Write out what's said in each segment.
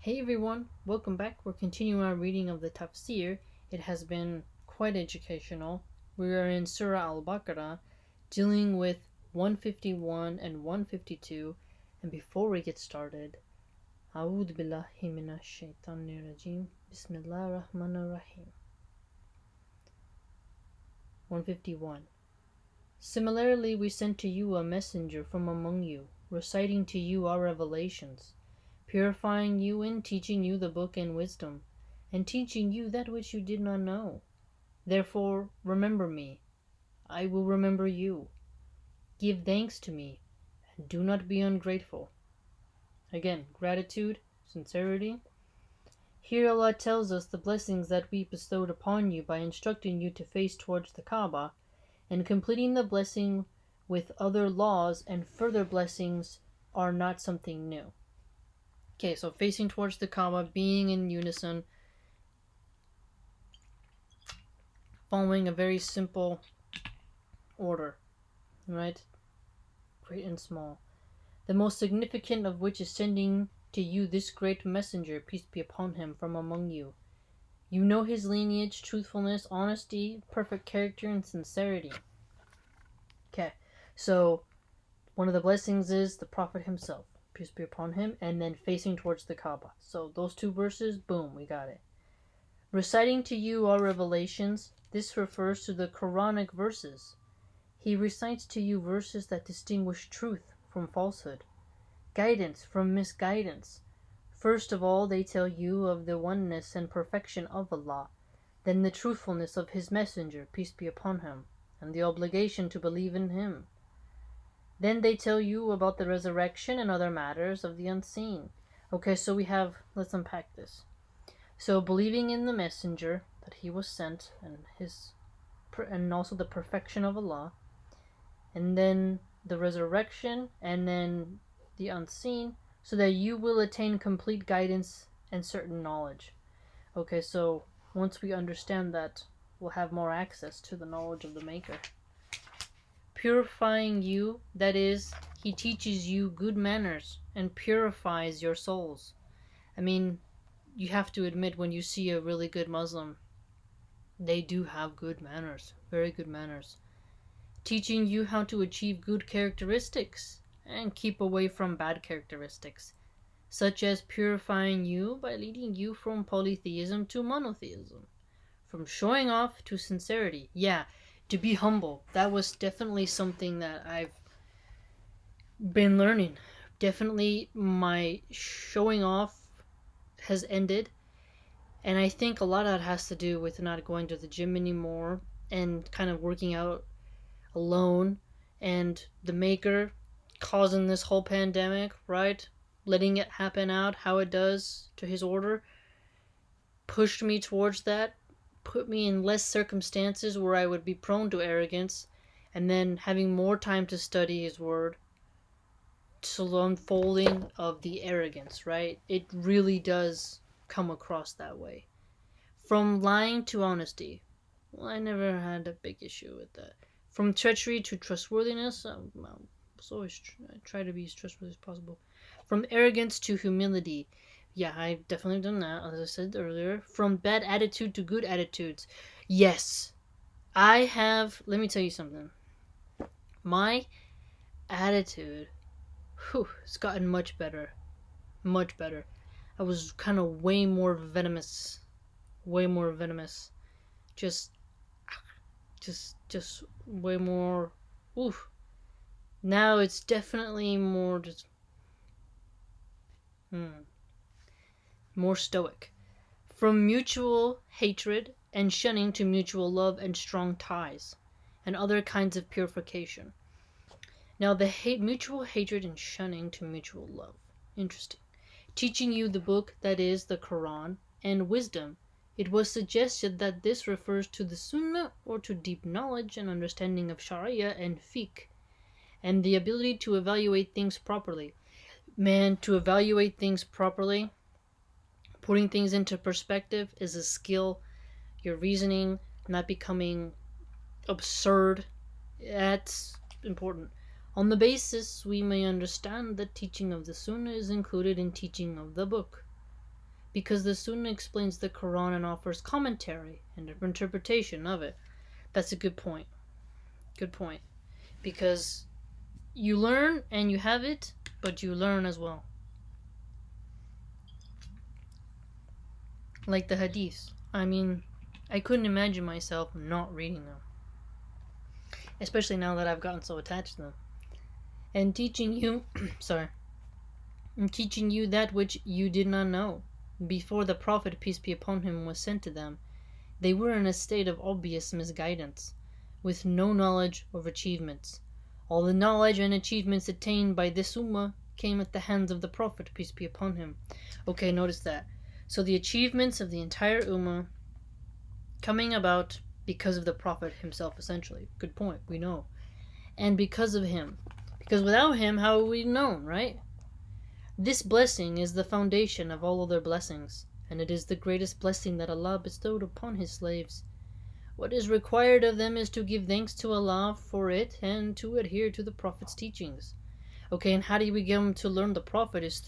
Hey everyone, welcome back. We're continuing our reading of the Tafsir. It has been quite educational. We are in Surah Al-Baqarah, dealing with 151 and 152. And before we get started, A'udhu billahi minash shaitanir rajim. Bismillah rahmanir rahim. 151. Similarly, we sent to you a messenger from among you, reciting to you our revelations, purifying you and teaching you the book and wisdom, and teaching you that which you did not know. Therefore, remember me, I will remember you. Give thanks to me, and do not be ungrateful. Again, gratitude, sincerity. Here Allah tells us the blessings that we bestowed upon you by instructing you to face towards the Kaaba, and completing the blessing with other laws and further blessings are not something new. Okay, so facing towards the Kaaba, being in unison, following a very simple order, right? Great and small. The most significant of which is sending to you this great messenger, peace be upon him, from among you. You know his lineage, truthfulness, honesty, perfect character, and sincerity. Okay, so one of the blessings is the Prophet himself, peace be upon him, and then facing towards the Kaaba. So those two verses, boom, we got it. Reciting to you our revelations, this refers to the Quranic verses. He recites to you verses that distinguish truth from falsehood, guidance from misguidance. First of all, they tell you of the oneness and perfection of Allah, then the truthfulness of His messenger, peace be upon him, and the obligation to believe in him. Then they tell you about the resurrection and other matters of the unseen. Okay, so let's unpack this. So believing in the messenger, that he was sent, and also the perfection of Allah, and then the resurrection, and then the unseen, so that you will attain complete guidance and certain knowledge. Okay, so once we understand that, we'll have more access to the knowledge of the Maker. Purifying you, that is, he teaches you good manners and purifies your souls. I mean, you have to admit, when you see a really good Muslim, they do have good manners, very good manners. Teaching you how to achieve good characteristics and keep away from bad characteristics, such as purifying you by leading you from polytheism to monotheism, from showing off to sincerity. Yeah, to be humble. That was definitely something that I've been learning. Definitely my showing off has ended, and I think a lot of that has to do with not going to the gym anymore and kind of working out alone, and the Maker causing this whole pandemic, right? Letting it happen out how it does to his order pushed me towards that, put me in less circumstances where I would be prone to arrogance, and then having more time to study his word, to the unfolding of the arrogance, right? It really does come across that way. From lying to honesty. Well, I never had a big issue with that. From treachery to trustworthiness, I try to be as trustworthy as possible. From arrogance to humility. Yeah, I've definitely done that, as I said earlier. From bad attitude to good attitudes. Yes, I have. Let me tell you something. My attitude, it's gotten much better. Much better. I was kind of way more venomous. Way more venomous. Just way more. Oof. Now it's definitely more just. More stoic. From mutual hatred and shunning to mutual love and strong ties, and other kinds of purification. Now the mutual hatred and shunning to mutual love. Interesting. Teaching you the book, that is, the Quran, and wisdom. It was suggested that this refers to the Sunnah, or to deep knowledge and understanding of Sharia and Fiqh, and the ability to evaluate things properly. Man, to evaluate things properly, putting things into perspective, is a skill. Your reasoning not becoming absurd, that's important. On the basis, we may understand that teaching of the Sunnah is included in teaching of the book. because the Sunnah explains the Quran and offers commentary and interpretation of it. That's a good point. Good point. Because you learn and you have it, but you learn as well. Like the hadiths. I mean, I couldn't imagine myself not reading them. Especially now that I've gotten so attached to them. And teaching you, and teaching you that which you did not know. Before the Prophet, peace be upon him, was sent to them, they were in a state of obvious misguidance, with no knowledge of achievements. All the knowledge and achievements attained by this ummah came at the hands of the Prophet, peace be upon him. Okay, notice that. So the achievements of the entire ummah coming about because of the Prophet himself, essentially. Good point, we know. And because of him. Because without him, how would we known, right? This blessing is the foundation of all other blessings, and it is the greatest blessing that Allah bestowed upon His slaves. What is required of them is to give thanks to Allah for it and to adhere to the Prophet's teachings. Okay, and how do we get them to learn the Prophet is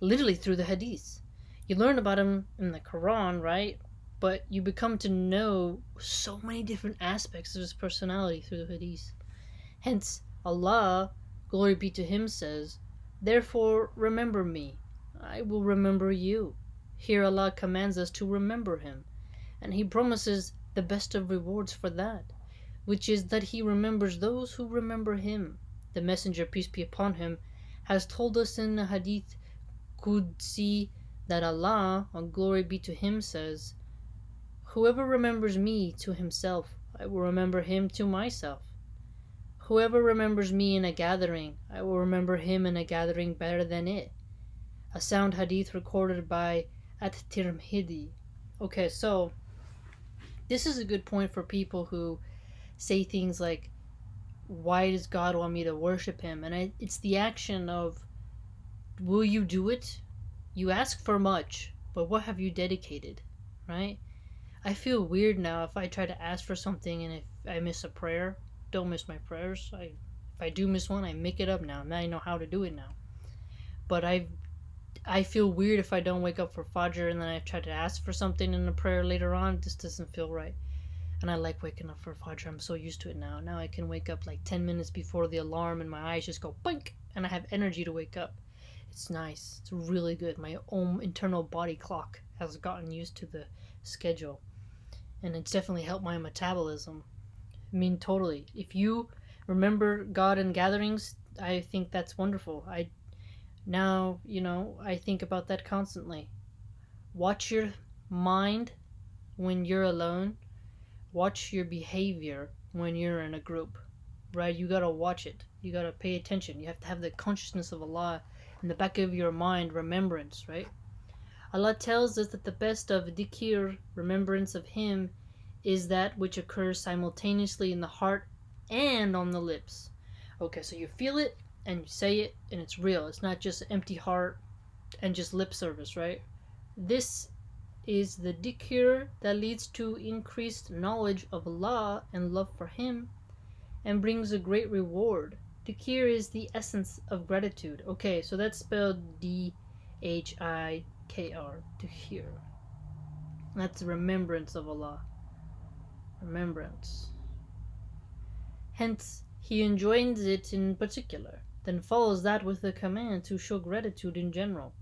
literally through the Hadiths. You learn about him in the Quran, right? But you become to know so many different aspects of his personality through the Hadiths. Hence, Allah, glory be to Him, says, "Therefore remember me, I will remember you." Here Allah commands us to remember Him, and He promises the best of rewards for that, which is that He remembers those who remember Him. The Messenger, peace be upon him, has told us in the Hadith Qudsi that Allah, glory be to Him, says, "Whoever remembers me to himself, I will remember him to myself. Whoever remembers me in a gathering, I will remember him in a gathering better than it." A sound hadith recorded by At-Tirmidhi. Okay, so this is a good point for people who say things like, why does God want me to worship Him? And it's the action of, will you do it? You ask for much, but what have you dedicated, right? I feel weird now if I try to ask for something and if I miss a prayer. Don't miss my prayers. If I do miss one, I make it up now. Now I know how to do it now. But I feel weird if I don't wake up for Fajr and then I try to ask for something in a prayer later on. This doesn't feel right. And I like waking up for Fajr. I'm so used to it now. Now I can wake up like 10 minutes before the alarm and my eyes just go blink and I have energy to wake up. It's nice. It's really good. My own internal body clock has gotten used to the schedule. And it's definitely helped my metabolism. I mean, totally. If you remember God in gatherings, I think that's wonderful. I think about that constantly. Watch your mind when you're alone. Watch your behavior when you're in a group, right? You gotta watch it. You gotta pay attention. You have to have the consciousness of Allah in the back of your mind, remembrance, right? Allah tells us that the best of dhikr, remembrance of Him, is that which occurs simultaneously in the heart and on the lips. Okay, so you feel it and you say it and it's real. It's not just empty heart and just lip service, right? This is the dhikr that leads to increased knowledge of Allah and love for Him and brings a great reward. Dhikr is the essence of gratitude. Okay, so that's spelled Dhikr, dhikr. That's remembrance of Allah. Remembrance. Hence, He enjoins it in particular, then follows that with the command to show gratitude in general.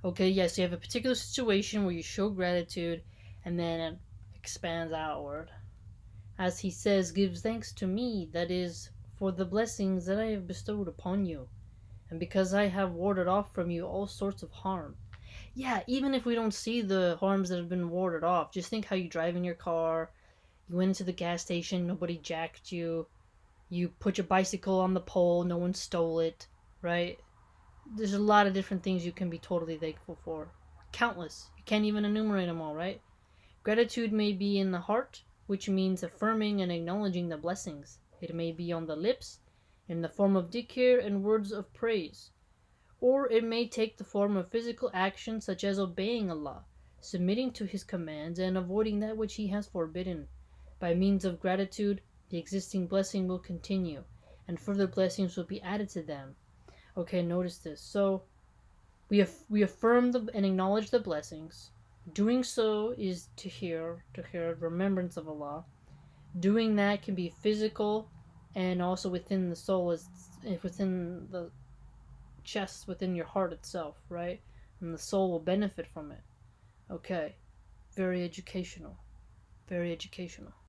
Okay, yes, you have a particular situation where you show gratitude, and then it expands outward. As He says, "Give thanks to me, that is, for the blessings that I have bestowed upon you, and because I have warded off from you all sorts of harm." Yeah, even if we don't see the harms that have been warded off, just think how you drive in your car. You went into the gas station, nobody jacked you. You put your bicycle on the pole, no one stole it, right? There's a lot of different things you can be totally thankful for. Countless. You can't even enumerate them all, right? Gratitude may be in the heart, which means affirming and acknowledging the blessings. It may be on the lips, in the form of dhikr and words of praise. Or it may take the form of physical action such as obeying Allah, submitting to His commands, and avoiding that which He has forbidden. By means of gratitude, the existing blessing will continue, and further blessings will be added to them. Okay, notice this. So, we affirm and acknowledge the blessings. Doing so is to hear remembrance of Allah. Doing that can be physical, and also within the soul, is within the chest, within your heart itself, right? And the soul will benefit from it. Okay, very educational, very educational.